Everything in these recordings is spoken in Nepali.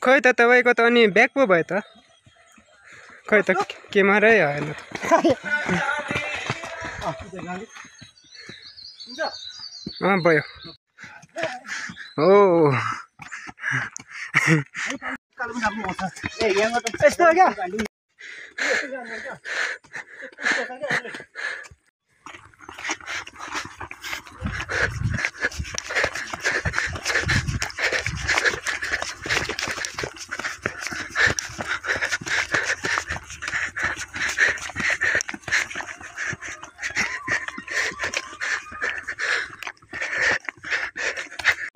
खै त तपाईँको त अनि ब्याक पो भयो त खै त क्यामेरै आएन त भयो हो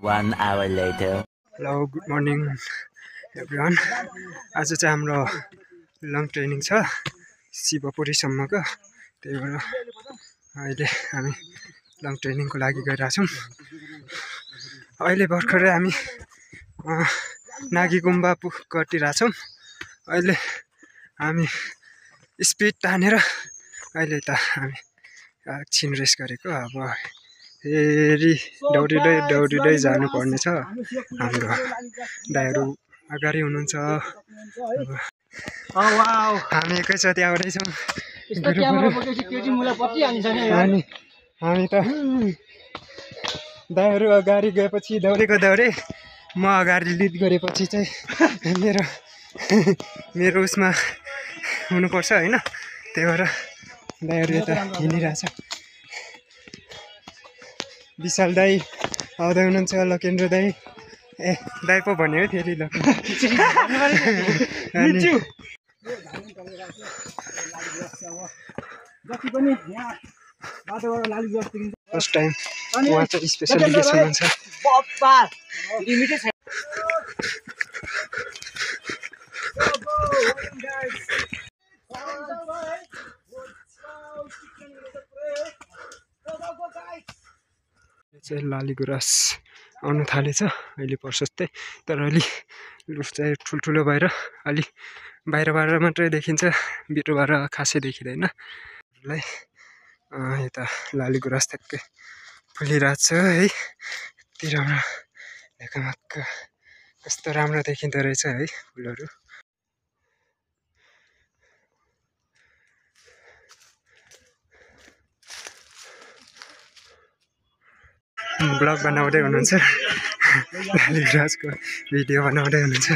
One hour later. Hello good morning everyone आज चाहिँ हाम्रो लङ ट्रेनिङ छ शिवपुरीसम्मको त्यही भएर अहिले हामी लङ ट्रेनिङको लागि गइरहेछौँ अहिले भर्खरै हामी नागी गुम्बा कटिरहेछौँ अहिले हामी स्पिड तानेर अहिले त हामी एकछिन रेस्ट गरेको अब फेरि दौडिँदै जानुपर्ने छ हाम्रो दाइहरू अगाडि हुनुहुन्छ हामी एकैचोटि आउँदैछौँ अनि हामी त दाइहरू अगाडि गएपछि दौडे म अगाडि लिड गरेपछि चाहिँ मेरो उसमा हुनुपर्छ होइन त्यही भएर दाइहरू यता हिँडिरहेछ विशाल दाई आउँदै हुनुहुन्छ लकेन्द्र दाई ए दाई पो भन्यो है फेरि फर्स्ट टाइम उहाँ चाहिँ स्पेसल गेस्ट हुनुहुन्छ चाहिँ लाली गुराँस आउनु थालेछ अहिले प्रशस्तै तर अलि लुस चाहिँ ठुल्ठुलो भएर अलि बाहिरबाट मात्रै देखिन्छ भित्रबाट खासै देखिँदैन यता लाली गुराँस ठ्याक्कै फुलिरहेछ है यति राम्रो ढकमक्क कस्तो राम्रो देखिँदो रहेछ है फुलहरू ब्लग बनाउँदै हुनुहुन्छ लाली गुराँसको भिडियो बनाउँदै हुनुहुन्छ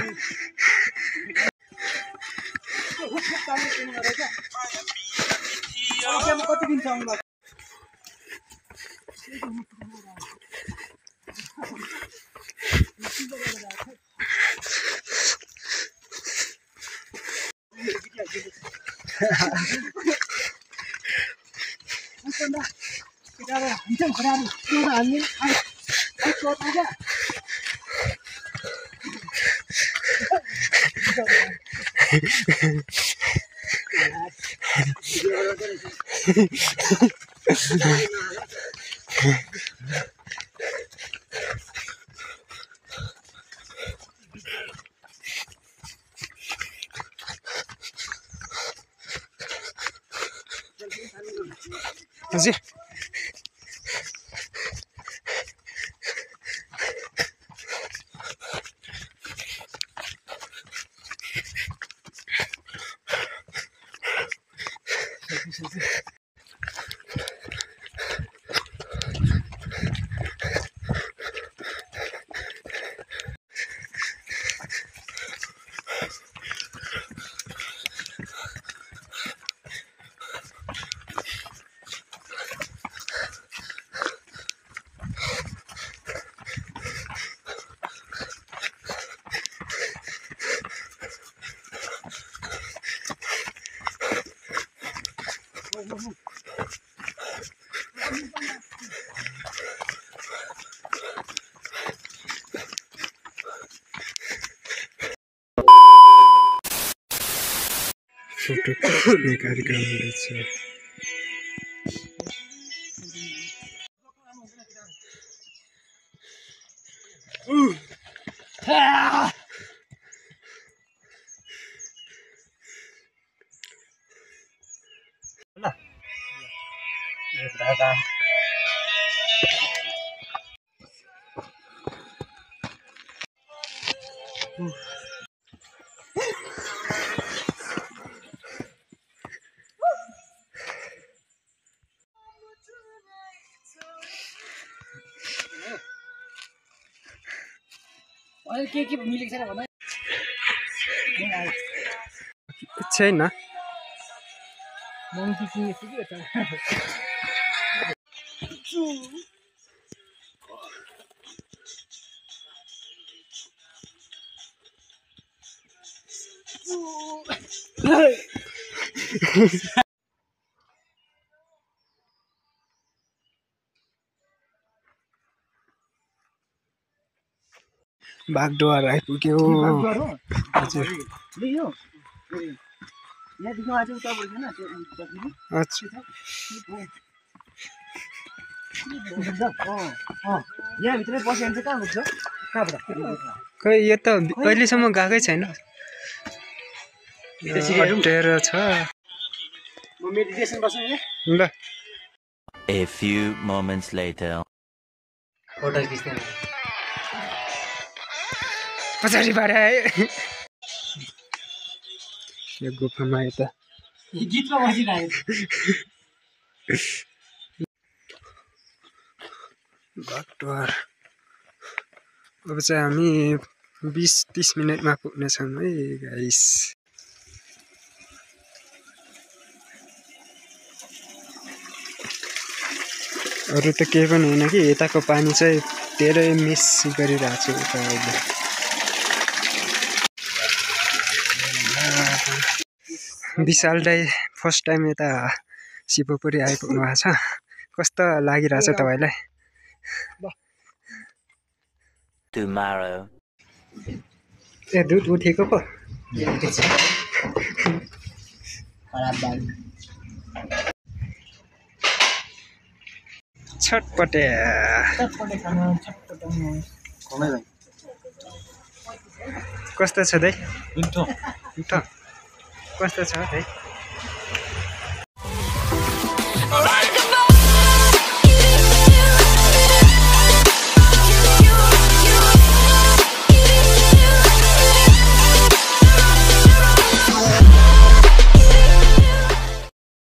हजुर फोटो खिच्ने कार्यक्रम हुँदैछ के मिलेको छैन भन्दा छैन मङ्की किनेछु कि यता बागडोर आइपुग्यो हजुर यहाँदेखि आज उता बोल्दैन अच्छा यहाँभित्रै बस्यो भने चाहिँ कहाँ पुग्छ कहाँबाट खै यो त अहिलेसम्म गएकै छैन अटेर छ म मेडिटेसन बस्छु नि ल A few moments later. Photo खिच्ने पछाडिबाट आयो यो गुफामा यता गीतमा बसिरहेको बागडोर अब चाहिँ हामी 20-30 मिनटमा पुग्नेछौँ है गाइस अरू त केही पनि होइन कि यताको पानी चाहिँ धेरै मिस गरिरहेको छु उता अहिले विशाल दाइ फर्स्ट टाइम यता शिवपुरी आइपुग्नु भएको छ कस्तो लागिरहेछ तपाईँलाई Tomorrow. ए दुध उठेको पो खराब बाल छटपटे कस्तो छ दाइ मिठो कस्तो छ दाइ